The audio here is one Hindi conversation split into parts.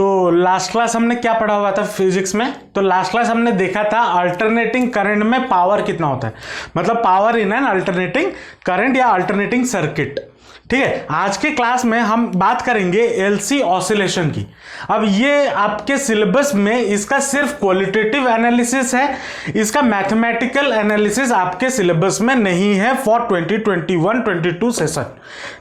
तो लास्ट क्लास हमने क्या पढ़ा हुआ था फिजिक्स में? तो लास्ट क्लास हमने देखा था अल्टरनेटिंग करंट में पावर कितना होता है, मतलब power in an alternating current या अल्टरनेटिंग सर्किट। ठीक है, आज के क्लास में हम बात करेंगे एलसी ऑसिलेशन की। अब ये आपके सिलेबस में इसका सिर्फ क्वालिटेटिव एनालिसिस है, इसका मैथमेटिकल एनालिसिस आपके सिलेबस में नहीं है फॉर 2021-22 सेशन।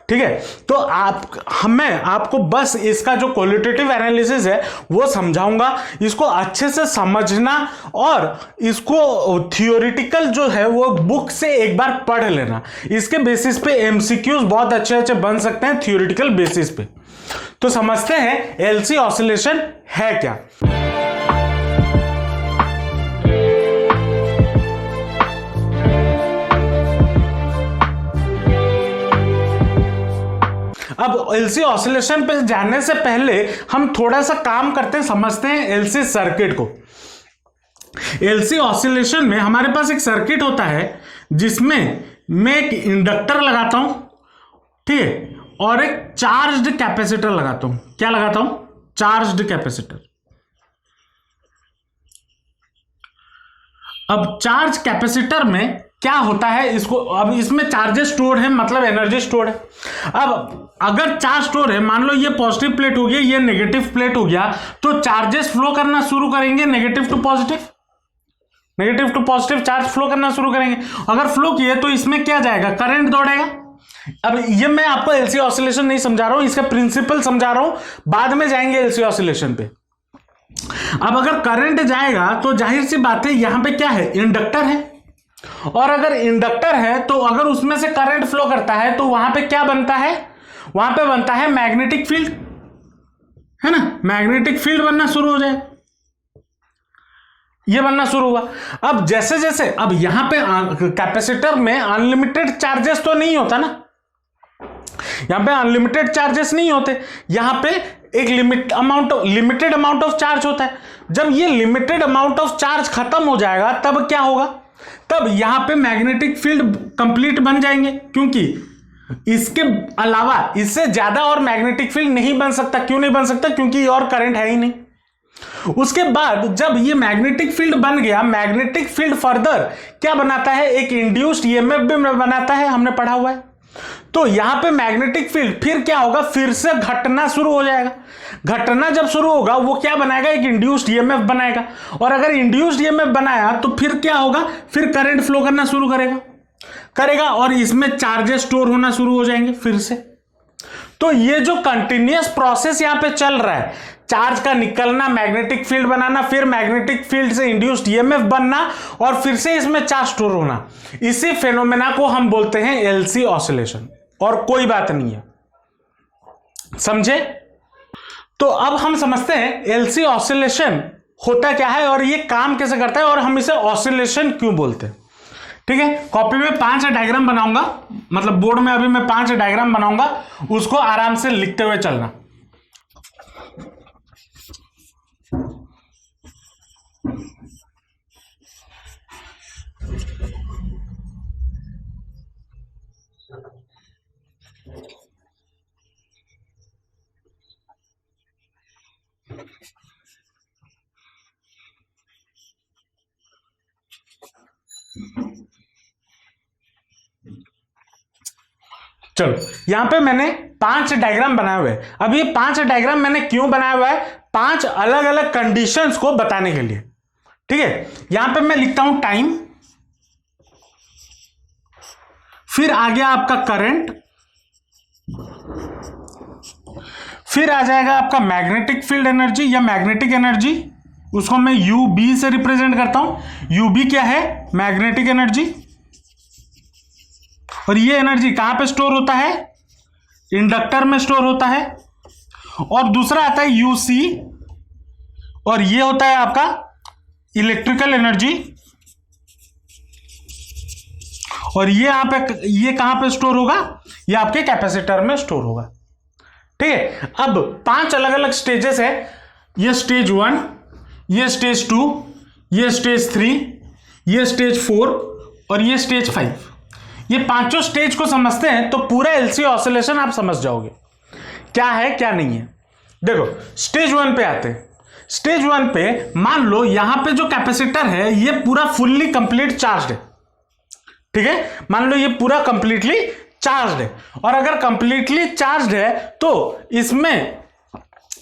ठीक है, तो आपको बस इसका जो क्वालिटेटिव एनालिसिस है वो समझाऊंगा, इसको अच्छे से समझना और इसको थियोरिटिकल जो है वो बुक से एक बार पढ़ लेना। इसके बेसिस पे एमसीक्यूज बहुत अच्छे अच्छे बन सकते हैं थियोरिटिकल बेसिस पे। तो समझते हैं एलसी ऑसिलेशन है क्या। अब एलसी ऑसिलेशन पे जाने से पहले हम थोड़ा सा काम करते हैं, समझते हैं एलसी सर्किट को। एलसी ऑसिलेशन में हमारे पास एक सर्किट होता है जिसमें मैं एक इंडक्टर लगाता हूं, ठीक है, और एक चार्ज्ड कैपेसिटर लगाता हूं। क्या लगाता हूं? Charged capacitor. अब चार्ज कैपेसिटर में क्या होता है, इसको अब इसमें चार्जेस स्टोर है, मतलब एनर्जी स्टोर है। अब अगर चार्ज स्टोर है, मान लो ये पॉजिटिव प्लेट हो गया, ये नेगेटिव प्लेट हो गया, तो चार्जेस फ्लो करना शुरू करेंगे negative to positive charge flow करना शुरू करेंगे। अगर फ्लो किए तो इसमें क्या जाएगा? करंट दौड़ेगा। अब ये मैं आपको एलसी ऑसिलेशन नहीं समझा रहा हूं, इसका प्रिंसिपल समझा रहा हूं, बाद में जाएंगे एलसी ऑसिलेशन पे। अब अगर करंट जाएगा तो जाहिर सी बात है यहां पे क्या है? इंडक्टर है, और अगर इंडक्टर है तो अगर उसमें से करंट फ्लो करता है तो वहां पे क्या बनता है? वहां पे बनता है मैग्नेटिक फील्ड, है ना? मैग्नेटिक फील्ड बनना शुरू हो जाए, ये बनना शुरू हुआ। अब जैसे जैसे अब यहां पे कैपेसिटर में अनलिमिटेड चार्जेस तो नहीं होता ना, यहां पे अनलिमिटेड चार्जेस नहीं होते, यहां पे एक लिमिटेड अमाउंट ऑफ चार्ज होता है। जब ये लिमिटेड अमाउंट ऑफ चार्ज खत्म हो जाएगा तब क्या होगा? तब यहां पे मैग्नेटिक फील्ड कंप्लीट बन जाएंगे, क्योंकि इसके अलावा इससे ज्यादा और मैग्नेटिक फील्ड नहीं बन सकता। क्यों नहीं बन सकता? क्योंकि और करंट है ही नहीं। उसके बाद जब ये मैग्नेटिक फील्ड बन गया, मैग्नेटिक फील्ड फर्दर क्या बनाता है? एक इंड्यूस्ड ईएमएफ भी बनाता है, हमने पढ़ा हुआ है। तो यहां पे मैग्नेटिक फील्ड फिर क्या होगा? फिर से घटना शुरू हो जाएगा। घटना जब शुरू होगा वो क्या बनाएगा? एक इंड्यूस्ड ईएमएफ बनाएगा, और अगर इंड्यूस्ड ईएमएफ बनाया तो फिर क्या होगा? फिर करंट फ्लो करना शुरू करेगा और इसमें चार्जेस स्टोर होना शुरू हो जाएंगे फिर से। तो ये जो कंटिन्यूअस प्रोसेस यहां पे चल रहा है, चार्ज का निकलना, मैग्नेटिक फील्ड बनाना, फिर मैग्नेटिक फील्ड से इंड्यूस्ड ईएमएफ बनना, और फिर से इसमें चार्ज स्टोर होना, इसी फेनोमेना को हम बोलते हैं एलसी ऑसिलेशन। और कोई बात नहीं है, समझे? तो अब हम समझते हैं एलसी ऑसिलेशन होता क्या है और ये काम कैसे करता है, और हम इसे ऑसिलेशन क्यों बोलते हैं। ठीक है, कॉपी में 5 डायग्राम बनाऊंगा, मतलब बोर्ड में अभी मैं 5 डायग्राम बनाऊंगा, उसको आराम से लिखते हुए चलना। चलो, यहां पे मैंने 5 डायग्राम बनाए हुए हैं। अब ये 5 डायग्राम मैंने क्यों बनाया हुआ है? 5 अलग अलग कंडीशंस को बताने के लिए। ठीक है, यहां पे मैं लिखता हूं टाइम, फिर आ गया आपका करंट, फिर आ जाएगा आपका मैग्नेटिक फील्ड एनर्जी या मैग्नेटिक एनर्जी, उसको मैं यूबी से रिप्रेजेंट करता हूं। यूबी क्या है? Magnetic energy. और ये एनर्जी कहां पे स्टोर होता है? इंडक्टर में स्टोर होता है। और दूसरा आता है यूसी, और ये होता है आपका इलेक्ट्रिकल एनर्जी, और ये ये कहां पे स्टोर होगा? ये आपके कैपेसिटर में स्टोर होगा। ठीक है, अब 5 अलग अलग स्टेजेस है। ये स्टेज 1, ये स्टेज 2, ये स्टेज 3, ये स्टेज 4 और ये स्टेज 5। ये पांचों स्टेज को समझते हैं तो पूरा एलसी ऑसिलेशन आप समझ जाओगे क्या है क्या नहीं है। देखो स्टेज 1 पे आते हैं। स्टेज 1 पे मान लो यहां पे जो कैपेसिटर है ये पूरा फुल्ली कंप्लीट चार्ज्ड है, ठीक है, मान लो ये पूरा कंप्लीटली चार्ज्ड है। और अगर कंप्लीटली चार्ज्ड है तो इसमें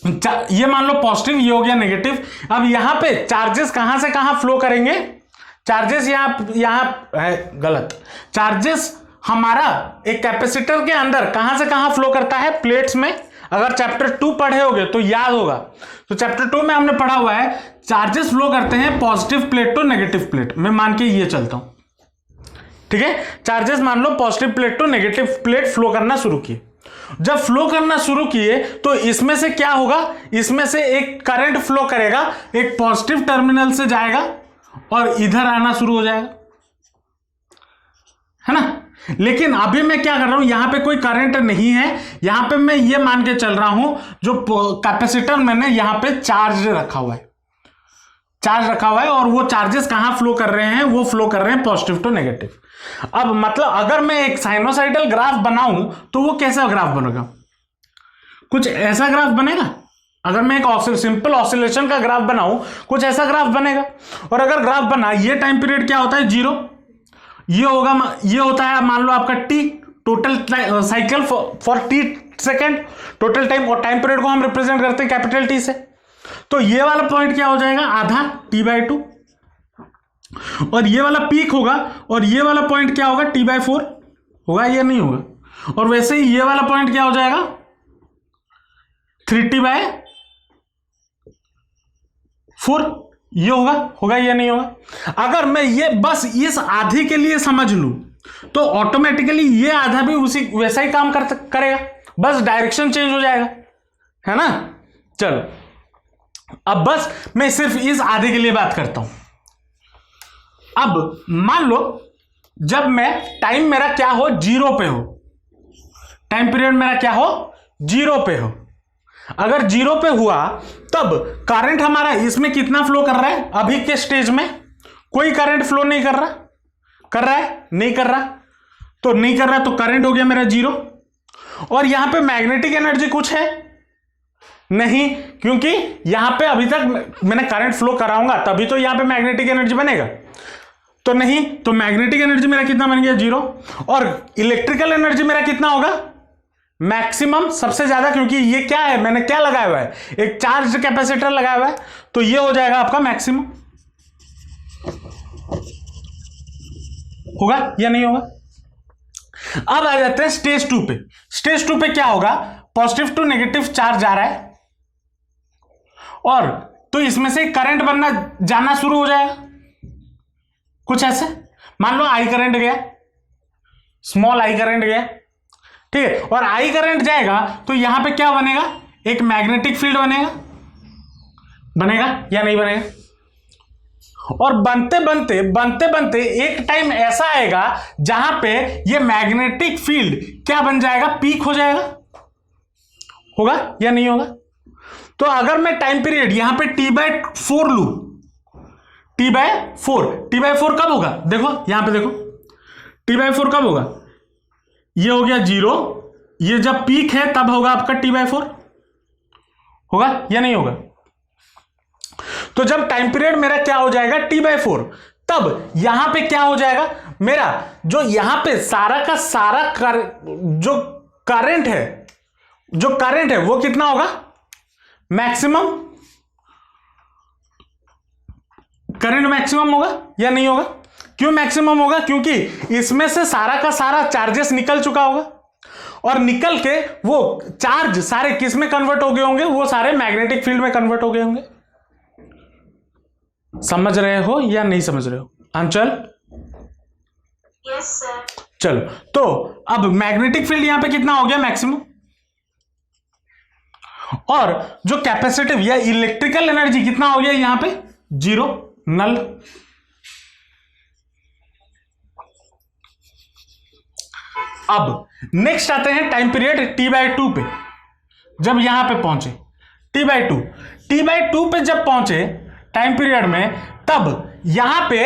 ये मान लो पॉजिटिव, ये हो गया नेगेटिव। अब यहां पे चार्जेस कहां से कहां फ्लो करेंगे, चार्जेस यहां है गलत, चार्जेस हमारा एक कैपेसिटर के अंदर कहां से कहां फ्लो करता है, प्लेट्स में। अगर चैप्टर 2 पढ़े होगे तो याद होगा, तो चैप्टर 2 में हमने पढ़ा हुआ है चार्जेस फ्लो करते हैं positive plate to negative plate. मैं मान के ये चलता हूं, ठीक है, चार्जेस मान लो positive plate to negative plate flow करना शुरू किए। जब फ्लो करना शुरू किए तो इसमें से क्या होगा, इसमें से एक करंट फ्लो करेगा, एक पॉजिटिव टर्मिनल से जाएगा और इधर आना शुरू हो जाएगा, है ना। लेकिन अभी मैं क्या कर रहा हूं, यहां पे कोई करंट नहीं है, यहां पे मैं ये मान के चल रहा हूं जो कैपेसिटर मैंने यहां पे चार्ज रखा हुआ है, चार्ज रखा हुआ है, और वो चार्जेस कहां फ्लो कर रहे हैं, वो फ्लो कर रहे हैं पॉजिटिव टू नेगेटिव। अब मतलब अगर मैं एक साइनोसाइडल ग्राफ बनाऊं तो वो कैसा ग्राफ बनेगा, कुछ ऐसा ग्राफ बनेगा। अगर मैं एक सिंपल ऑसिलेशन का ग्राफ बनाऊं कुछ ऐसा ग्राफ बनेगा। और अगर ग्राफ बना, ये टाइम पीरियड क्या होता है 0, ये होगा, ये होता है मान लो आपका t, total cycle for t second, total time, और टाइम पीरियड को हम रिप्रेजेंट करते हैं कैपिटल T से। तो ये वाला पॉइंट क्या हो जाएगा, आधा T/2, और ये वाला पीक होगा, और ये वाला पॉइंट क्या होगा, T/4 होगा या नहीं होगा। और वैसे ही ये वाला पॉइंट क्या हो जाएगा, 3T/4, ये होगा या नहीं होगा। अगर मैं ये बस इस आधे के लिए समझ लूं तो ऑटोमेटिकली ये आधा भी उसी वैसा ही काम करेगा, बस डायरेक्शन चेंज हो जाएगा, है ना। चलो अब बस मैं सिर्फ इस आधे के लिए बात करता हूं। अब मान लो जब मैं टाइम मेरा क्या हो, 0 पे हो, टाइम पीरियड मेरा क्या हो, 0 पे हो। अगर 0 पे हुआ तब करंट हमारा इसमें कितना फ्लो कर रहा है, अभी के स्टेज में कोई करंट फ्लो नहीं कर रहा, कर रहा है, नहीं कर रहा, तो नहीं कर रहा तो करंट हो गया मेरा 0। और यहां पे मैग्नेटिक एनर्जी कुछ है नहीं, क्योंकि यहां पे अभी तक मैंने करंट फ्लो कराऊंगा तभी तो यहां पे मैग्नेटिक एनर्जी बनेगा, तो नहीं, तो मैग्नेटिक एनर्जी मेरा कितना बन गया 0। और इलेक्ट्रिकल एनर्जी मेरा कितना होगा, मैक्सिमम, सबसे ज्यादा, क्योंकि ये क्या है, मैंने क्या लगाया हुआ है, एक चार्ज कैपेसिटर लगाया हुआ है, तो ये हो जाएगा आपका मैक्सिमम। होगा या नहीं होगा। अब आ जाते हैं स्टेज 2 पे। स्टेज 2 पे क्या होगा, पॉजिटिव टू नेगेटिव चार्ज आ रहा है, और तो इसमें से करंट बनना जाना शुरू हो जाएगा, कुछ ऐसे। मान लो आई करंट गया, स्मॉल आई करंट गया, ठीक है, और आई करंट जाएगा तो यहां पे क्या बनेगा, एक मैग्नेटिक फील्ड बनेगा या नहीं बनेगा। और बनते बनते एक टाइम ऐसा आएगा जहां पे ये मैग्नेटिक फील्ड क्या बन जाएगा, पीक हो जाएगा, होगा या नहीं होगा। तो अगर मैं टाइम पीरियड यहां पे T/4 लू, T/4 कब होगा, देखो यहां पे देखो, T/4 कब होगा, ये हो गया 0, ये जब पीक है तब होगा आपका T/4, होगा या नहीं होगा। तो जब टाइम पीरियड मेरा क्या हो जाएगा T/4, तब यहां पे क्या हो जाएगा, मेरा जो यहां पे सारा का सारा जो करंट है वो कितना होगा, मैक्सिमम, करंट मैक्सिमम होगा या नहीं होगा। क्यों मैक्सिमम होगा, क्योंकि इसमें से सारा का सारा चार्जेस निकल चुका होगा, और निकल के वो चार्ज सारे किस में कन्वर्ट हो गए होंगे, वो सारे मैग्नेटिक फील्ड में कन्वर्ट हो गए होंगे। समझ रहे हो या नहीं समझ रहे हो अंचल? Yes sir. चलो, तो अब मैग्नेटिक फील्ड यहां पे कितना हो गया, मैक्सिमम, और जो कैपेसिटिव या इलेक्ट्रिकल एनर्जी कितना हो गया यहां पे, 0, नल। अब नेक्स्ट आते हैं टाइम पीरियड T/2 पे। जब यहां पे पहुंचे T/2 पे जब पहुंचे टाइम पीरियड में, तब यहां पे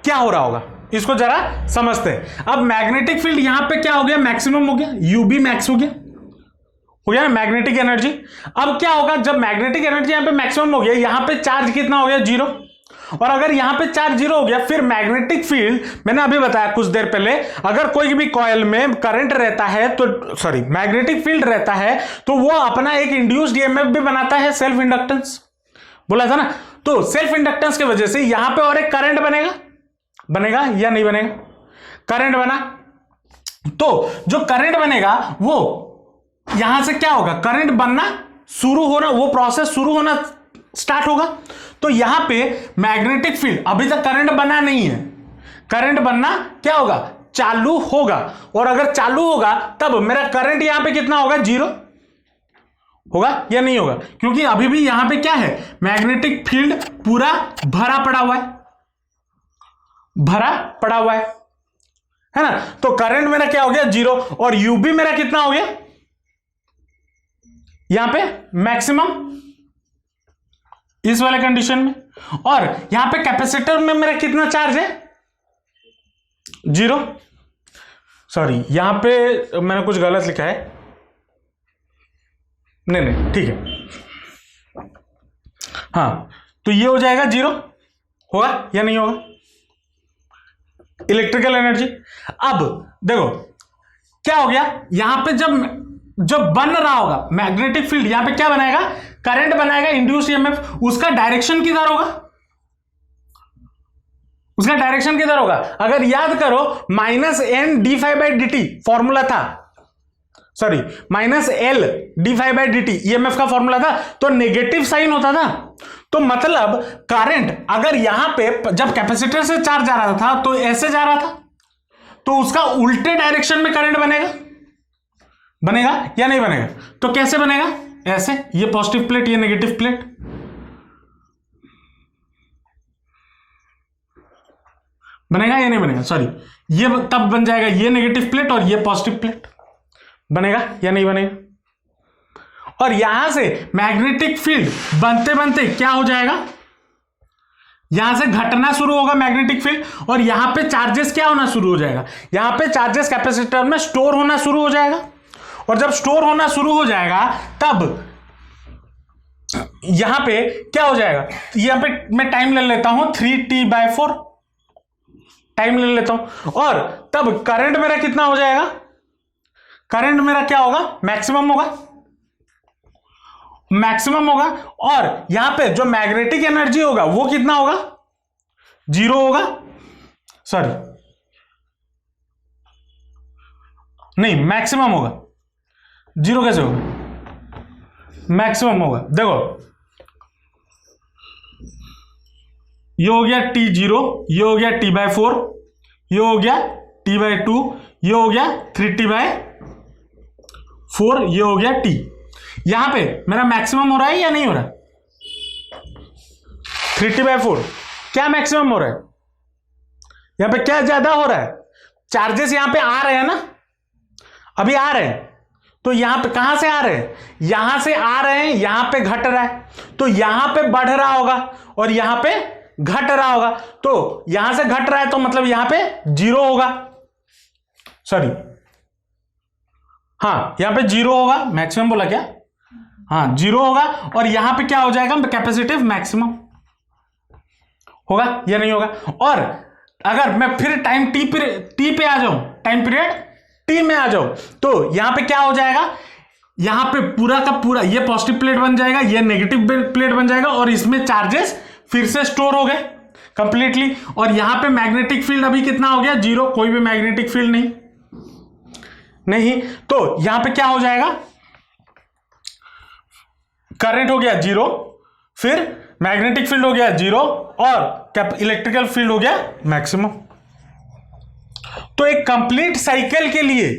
क्या हो रहा होगा, इसको जरा समझते हैं। अब मैग्नेटिक फील्ड यहां पे क्या हो गया, मैक्सिमम हो गया, UB मैक्स हो गया, हो गया ना मैग्नेटिक एनर्जी। अब क्या होगा जब मैग्नेटिक एनर्जी यहां पे मैक्सिमम हो गया, यहां पे चार्ज कितना हो गया 0, और अगर यहां पे चार्ज 0 हो गया फिर मैग्नेटिक फील्ड, मैंने अभी बताया कुछ देर पहले, अगर कोई भी कॉइल में करंट रहता है तो सॉरी मैग्नेटिक फील्ड रहता है तो वो अपना एक इंड्यूस्ड ईएमएफ भी बनाता है, सेल्फ इंडक्टेंस बोला था ना। तो सेल्फ इंडक्टेंस की वजह से यहां पे और एक करंट बनेगा या नहीं बनेगा, करंट बना, तो जो करंट बनेगा वो यहां से क्या होगा, करंट बनना शुरू होना, वो प्रोसेस शुरू होना स्टार्ट होगा। तो यहां पे मैग्नेटिक फील्ड, अभी तक करंट बना नहीं है, करंट बनना क्या होगा, चालू होगा, और अगर चालू होगा तब मेरा करंट यहां पे कितना होगा 0 होगा या नहीं होगा, क्योंकि अभी भी यहां पे क्या है, मैग्नेटिक फील्ड पूरा भरा पड़ा हुआ है ना। तो करंट मेरा क्या हो गया 0, और यूबी मेरा कितना हो गया यहां पे मैक्सिमम इस वाले कंडीशन में, और यहां पे कैपेसिटर में मेरा कितना चार्ज है 0, सॉरी यहां पे मैंने कुछ गलत लिखा है, नहीं ठीक है, हाँ तो ये हो जाएगा 0, होगा या नहीं होगा इलेक्ट्रिकल एनर्जी। अब देखो क्या हो गया, यहां पे जब बन रहा होगा मैग्नेटिक फील्ड, यहां पे क्या बनाएगा, करंट बनाएगा इंड्यूस ईएमएफ, उसका डायरेक्शन किधर होगा, अगर याद करो -N-d∅dt फॉर्मूला था, सॉरी -L-d∅dt ईएमएफ का फॉर्मूला था, तो नेगेटिव साइन होता था। तो मतलब करंट अगर यहां पे जब कैपेसिटर से चार्ज जा रहा था तो ऐसे जा रहा था, तो उसका उल्टे डायरेक्शन में करंट बनेगा या नहीं बनेगा, तो कैसे बनेगा, ऐसे, ये पॉजिटिव प्लेट ये नेगेटिव प्लेट, बनेगा या नहीं बनेगा, सॉरी ये तब बन जाएगा ये नेगेटिव प्लेट और ये पॉजिटिव प्लेट, बनेगा या नहीं बनेगा। और यहां से मैग्नेटिक फील्ड बनते बनते क्या हो जाएगा, यहां से घटना शुरू होगा मैग्नेटिक फील्ड, और यहां पे चार्जेस क्या होना शुरू हो जाएगा, यहां पे चार्जेस कैपेसिटर में स्टोर होना शुरू हो जाएगा, और जब स्टोर होना शुरू हो जाएगा तब यहां पे क्या हो जाएगा, यहां पे मैं टाइम ले लेता हूं 3T/4 टाइम ले लेता हूं, और तब करंट मेरा कितना हो जाएगा, करंट मेरा क्या होगा, मैक्सिमम होगा, और यहां पे जो मैग्नेटिक एनर्जी होगा वो कितना होगा 0 होगा, सॉरी नहीं मैक्सिमम होगा, 0 कैसे होगा, मैक्सिमम होगा। देखो ये हो गया T0, ये हो गया T/4, ये हो गया T/2, ये हो गया 3T/4, ये हो गया T। यहां पे मेरा मैक्सिमम हो रहा है या नहीं हो रहा, 3T/4 क्या मैक्सिमम हो रहा है, यहां पे क्या ज्यादा हो रहा है, चार्जेस यहां पे आ रहे हैं ना, अभी आ रहे हैं, तो यहां पे कहां से आ रहे हैं, यहां से आ रहे हैं, यहां पे घट रहा है, तो यहां पे बढ़ रहा होगा और यहां पे घट रहा होगा, तो यहां से घट रहा है तो मतलब यहां पे 0 होगा, सॉरी हाँ यहां पे 0 होगा, मैक्सिमम बोला क्या, हाँ 0 होगा, और यहां पे क्या हो जाएगा, कैपेसिटिव मैक्सिमम होगा या नहीं होगा। और अगर मैं फिर टाइम टी पे आ जाऊं, टाइम पीरियड टी में आ जाऊं, तो यहां पे क्या हो जाएगा, यहां पे पूरा का पूरा ये पॉजिटिव प्लेट बन जाएगा, ये नेगेटिव प्लेट बन जाएगा, और इसमें चार्जेस फिर से स्टोर हो गए कंप्लीटली, और यहां पे मैग्नेटिक फील्ड अभी कितना हो गया 0, कोई भी मैग्नेटिक फील्ड नहीं, तो यहां पे क्या हो जाएगा, करंट हो गया 0, फिर मैग्नेटिक फील्ड हो गया 0, और इलेक्ट्रिकल फील्ड हो गया मैक्सिमम। तो एक कंप्लीट साइकिल के लिए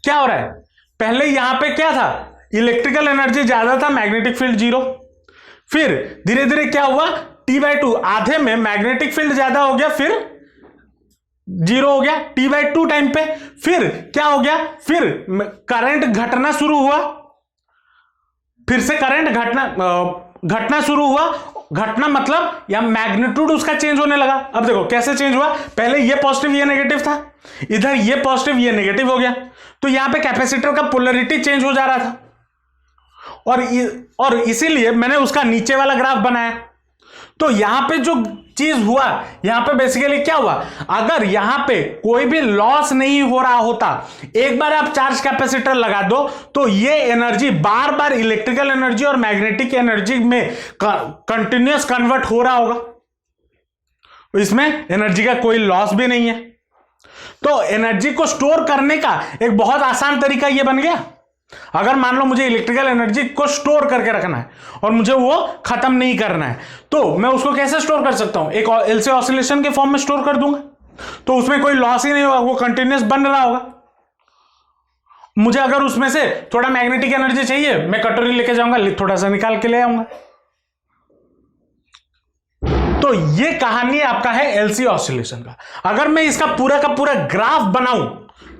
क्या हो रहा है, पहले यहां पे क्या था, इलेक्ट्रिकल एनर्जी ज्यादा था, मैग्नेटिक फील्ड 0, फिर धीरे धीरे क्या हुआ, T/2 आधे में मैग्नेटिक फील्ड ज्यादा हो गया, फिर 0 हो गया T/2 टाइम पे, फिर क्या हो गया, फिर करंट घटना शुरू हुआ, फिर से करंट घटना घटना शुरू हुआ, घटना मतलब या मैग्नीट्यूड उसका चेंज होने लगा। अब देखो कैसे चेंज हुआ, पहले ये पॉजिटिव ये नेगेटिव था, इधर ये पॉजिटिव ये नेगेटिव हो गया, तो यहां पे कैपेसिटर का पोलरिटी चेंज हो जा रहा था, और इसीलिए मैंने उसका नीचे वाला ग्राफ बनाया। तो यहां पे जो चीज हुआ, यहां पे बेसिकली क्या हुआ, अगर यहां पे कोई भी लॉस नहीं हो रहा होता, एक बार आप चार्ज कैपेसिटर लगा दो तो ये एनर्जी बार बार इलेक्ट्रिकल एनर्जी और मैग्नेटिक एनर्जी में कंटिन्यूअस कन्वर्ट हो रहा होगा, इसमें एनर्जी का कोई लॉस भी नहीं है। तो एनर्जी को स्टोर करने का एक बहुत आसान तरीका यह बन गया। अगर मान लो मुझे इलेक्ट्रिकल एनर्जी को स्टोर करके रखना है और मुझे वो खत्म नहीं करना है, तो मैं उसको कैसे स्टोर कर सकता हूं, एक एलसी ऑसिलेशन के फॉर्म में स्टोर कर दूंगा, तो उसमें कोई लॉस ही नहीं होगा, वो कंटिन्यूअस बन रहा होगा। मुझे अगर उसमें से थोड़ा मैग्नेटिक एनर्जी चाहिए, मैं कटोरी लेके जाऊंगा, थोड़ा सा निकाल के ले आऊंगा। तो ये कहानी आपका है एलसी ऑसिलेशन का। अगर मैं इसका पूरा का पूरा ग्राफ बनाऊं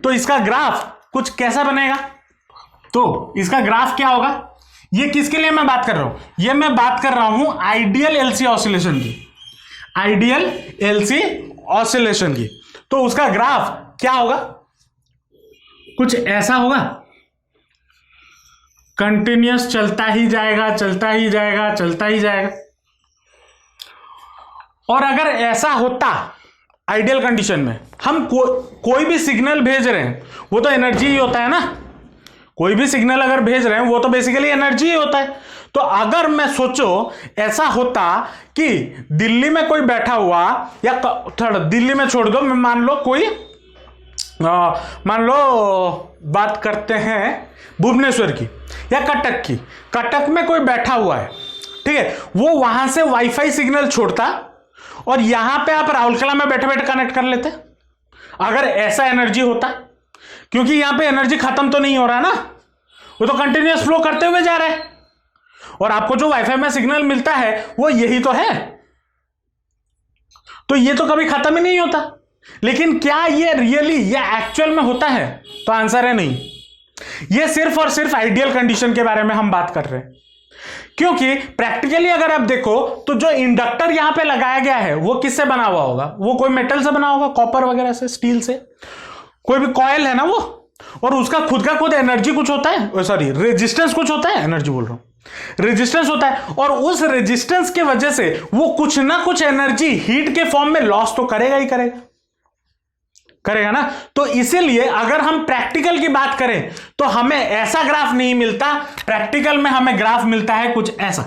तो इसका ग्राफ कुछ कैसा बनेगा, तो इसका ग्राफ क्या होगा, ये किसके लिए मैं बात कर रहा हूं, ये मैं बात कर रहा हूं आइडियल एलसी ऑसिलेशन की, आइडियल एलसी ऑसिलेशन की। तो उसका ग्राफ क्या होगा, कुछ ऐसा होगा, कंटिन्यूअस चलता ही जाएगा, चलता ही जाएगा, चलता ही जाएगा। और अगर ऐसा होता आइडियल कंडीशन में, हम कोई भी सिग्नल भेज रहे हैं वो तो एनर्जी ही होता है ना, कोई भी सिग्नल अगर भेज रहे हैं वो तो बेसिकली एनर्जी ही होता है। तो अगर मैं सोचो ऐसा होता कि दिल्ली में कोई बैठा हुआ, या थोड़ा दिल्ली में छोड़ दो, मैं मान लो कोई मान लो बात करते हैं भुवनेश्वर की या कटक की, कटक में कोई बैठा हुआ है, ठीक है, वो वहां से वाईफाई सिग्नल छोड़ता और यहां पे आप राउरकेला में बैठे बैठे कनेक्ट कर लेते, अगर ऐसा एनर्जी होता, क्योंकि यहां पे एनर्जी खत्म तो नहीं हो रहा ना, वो तो कंटिन्यूअस फ्लो करते हुए जा रहा है, और आपको जो वाईफाई में सिग्नल मिलता है वो यही तो है, तो ये तो कभी खत्म ही नहीं होता। लेकिन क्या ये रियली या एक्चुअल में होता है, तो आंसर है नहीं। ये सिर्फ और सिर्फ आइडियल कंडीशन के बारे में हम बात कर रहे हैं, क्योंकि प्रैक्टिकली अगर आप देखो तो जो इंडक्टर यहां पे लगाया गया है वो किससे बना हुआ होगा, वो कोई मेटल से बना होगा, कॉपर वगैरह से, स्टील से, कोई भी कॉइल है ना वो, और उसका खुद का खुद एनर्जी कुछ होता है, सॉरी रेजिस्टेंस कुछ होता है, एनर्जी बोल रहा हूं, रेजिस्टेंस होता है, और उस रेजिस्टेंस की वजह से वो कुछ ना कुछ एनर्जी हीट के फॉर्म में लॉस तो करेगा ही करेगा ना। तो इसीलिए अगर हम प्रैक्टिकल की बात करें तो हमें ऐसा ग्राफ नहीं मिलता, प्रैक्टिकल में हमें ग्राफ मिलता है कुछ ऐसा।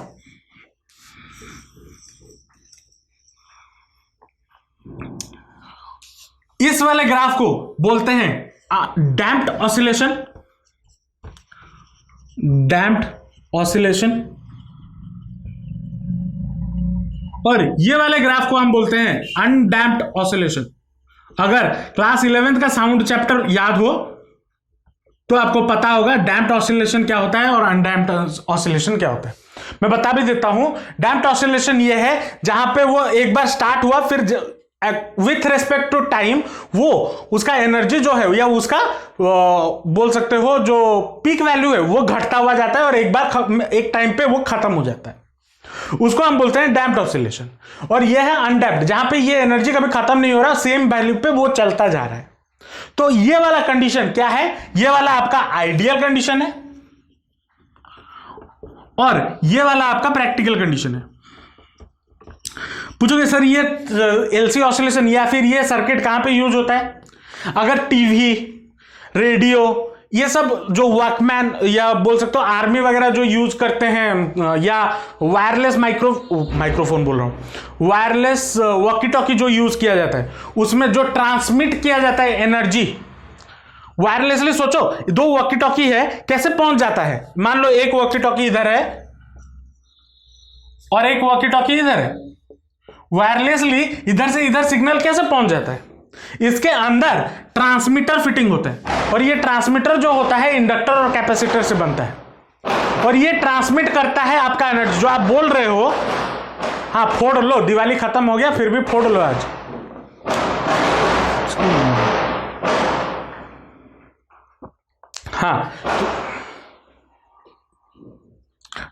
इस वाले ग्राफ को बोलते हैं डैम्प्ड ऑसिलेशन, डैम्प्ड ऑसिलेशन, और ये वाले ग्राफ को हम बोलते हैं अनडैम्प्ड ऑसिलेशन। अगर क्लास 11th का साउंड चैप्टर याद हो तो आपको पता होगा डैम्प्ड ऑसिलेशन क्या होता है और अनडैम्प्ड ऑसिलेशन क्या होता है। मैं बता भी देता हूं, डैम्प्ड ऑसिलेशन ये है जहां पे वो एक बार स्टार्ट हुआ, फिर विथ रेस्पेक्ट टू टाइम वो उसका एनर्जी जो है या उसका बोल सकते हो जो पीक वैल्यू है वो घटता हुआ जाता है और एक टाइम पे वो खत्म हो जाता है, उसको हम बोलते हैं डैम्प्ड ऑसिलेशन। और ये है अनडैम्प्ड, जहां पे ये एनर्जी कभी खत्म नहीं हो रहा, सेम वैल्यू पे वो चलता जा रहा है। तो ये वाला कंडीशन क्या है, ये वाला आपका आइडियल कंडीशन है और ये वाला आपका प्रैक्टिकल कंडीशन है। पूछोगे सर ये एलसी ऑसिलेशन या फिर ये सर्किट कहां पे यूज होता है, अगर टीवी, रेडियो, ये सब जो वॉकमैन या बोल सकते हो आर्मी वगैरह जो यूज करते हैं, या वायरलेस माइक्रोफोन बोल रहा हूं, वायरलेस वॉकी टॉकी जो यूज किया जाता है, उसमें जो ट्रांसमिट किया जाता है एनर्जी वायरलेसली, सोचो 2 वॉकी टॉकी है, कैसे पहुंच जाता है, मान लो एक वॉकी टॉकी इधर है और एक वॉकी टॉकी इधर है, वायरलेसली इधर से इधर सिग्नल कैसे पहुंच जाता है, इसके अंदर ट्रांसमीटर फिटिंग होता है, और ये ट्रांसमीटर जो होता है इंडक्टर और कैपेसिटर से बनता है, और ये ट्रांसमिट करता है आपका एनर्जी जो आप बोल रहे हो। हाँ फोड़ लो, दिवाली खत्म हो गया फिर भी फोड़ लो आज। हाँ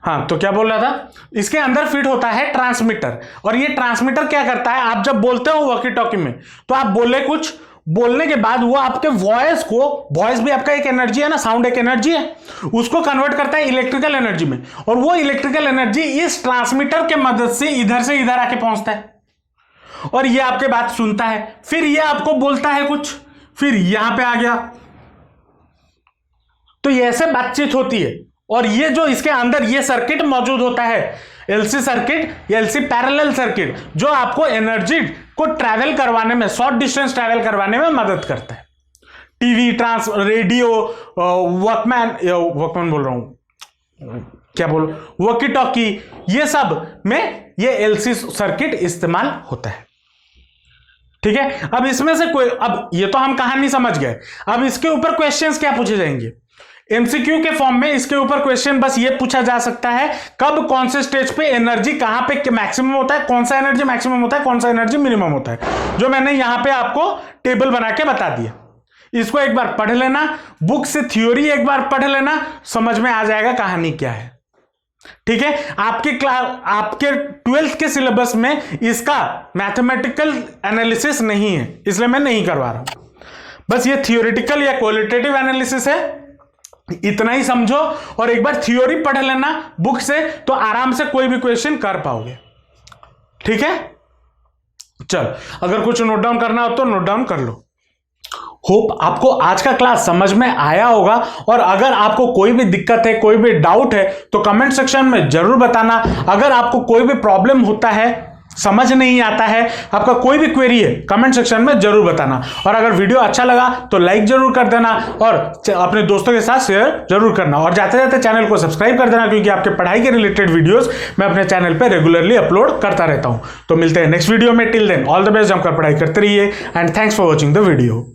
हाँ, तो क्या बोल रहा था, इसके अंदर फिट होता है ट्रांसमीटर, और ये ट्रांसमीटर क्या करता है, आप जब बोलते हो वॉकी टॉकी में तो आप बोले कुछ, बोलने के बाद वो आपके वॉइस को, वॉइस भी आपका एक एनर्जी है ना, साउंड एक एनर्जी है, उसको कन्वर्ट करता है इलेक्ट्रिकल एनर्जी में, और वो इलेक्ट्रिकल एनर्जी इस ट्रांसमीटर के मदद से इधर आके पहुंचता है, और ये आपके बात सुनता है, फिर ये आपको बोलता है कुछ, फिर यहां पे आ गया, तो ये ऐसे बातचीत होती है। और ये जो इसके अंदर ये सर्किट मौजूद होता है, एलसी सर्किट या एलसी पैरेलल सर्किट, जो आपको एनर्जी को ट्रैवल करवाने में, शॉर्ट डिस्टेंस ट्रैवल करवाने में मदद करता है। टीवी, रेडियो, वॉकमैन बोल रहा हूं, क्या बोल, वॉकी टॉकी, ये सब में ये एलसी सर्किट इस्तेमाल होता है। ठीक है, अब इसमें से कोई, अब ये तो हम कहानी समझ गए, अब इसके ऊपर क्वेश्चंस क्या पूछे जाएंगे एमसीक्यू के फॉर्म में। इसके ऊपर क्वेश्चन बस ये पूछा जा सकता है, कब कौन से स्टेज पे एनर्जी कहां पे मैक्सिमम होता है, कौन सा एनर्जी मैक्सिमम होता है, कौन सा एनर्जी मिनिमम होता है, जो मैंने यहां पे आपको टेबल बना के बता दिया। इसको एक बार पढ़ लेना, बुक से थ्योरी एक बार पढ़ लेना, समझ में आ जाएगा कहानी क्या है। ठीक है, आपके 12th के सिलेबस में इसका मैथमेटिकल एनालिसिस नहीं है, इसलिए मैं नहीं करवा रहा हूं, बस ये थियोरेटिकल या क्वालिटेटिव एनालिसिस है, इतना ही समझो, और एक बार थ्योरी पढ़ लेना बुक से, तो आराम से कोई भी क्वेश्चन कर पाओगे। ठीक है, चल, अगर कुछ नोट डाउन करना हो तो नोट डाउन कर लो। होप आपको आज का क्लास समझ में आया होगा, और अगर आपको कोई भी दिक्कत है, कोई भी डाउट है, तो कमेंट सेक्शन में जरूर बताना। अगर आपको कोई भी प्रॉब्लम होता है, समझ नहीं आता है, आपका कोई भी क्वेरी है, कमेंट सेक्शन में जरूर बताना। और अगर वीडियो अच्छा लगा तो लाइक जरूर कर देना, और अपने दोस्तों के साथ शेयर जरूर करना, और जाते जाते चैनल को सब्सक्राइब कर देना, क्योंकि आपके पढ़ाई के रिलेटेड वीडियोस मैं अपने चैनल पे रेगुलरली अपलोड करता रहता हूं। तो मिलते हैं नेक्स्ट वीडियो में, till then all the best, जमकर पढ़ाई करते रहिए, and thanks for watching the video.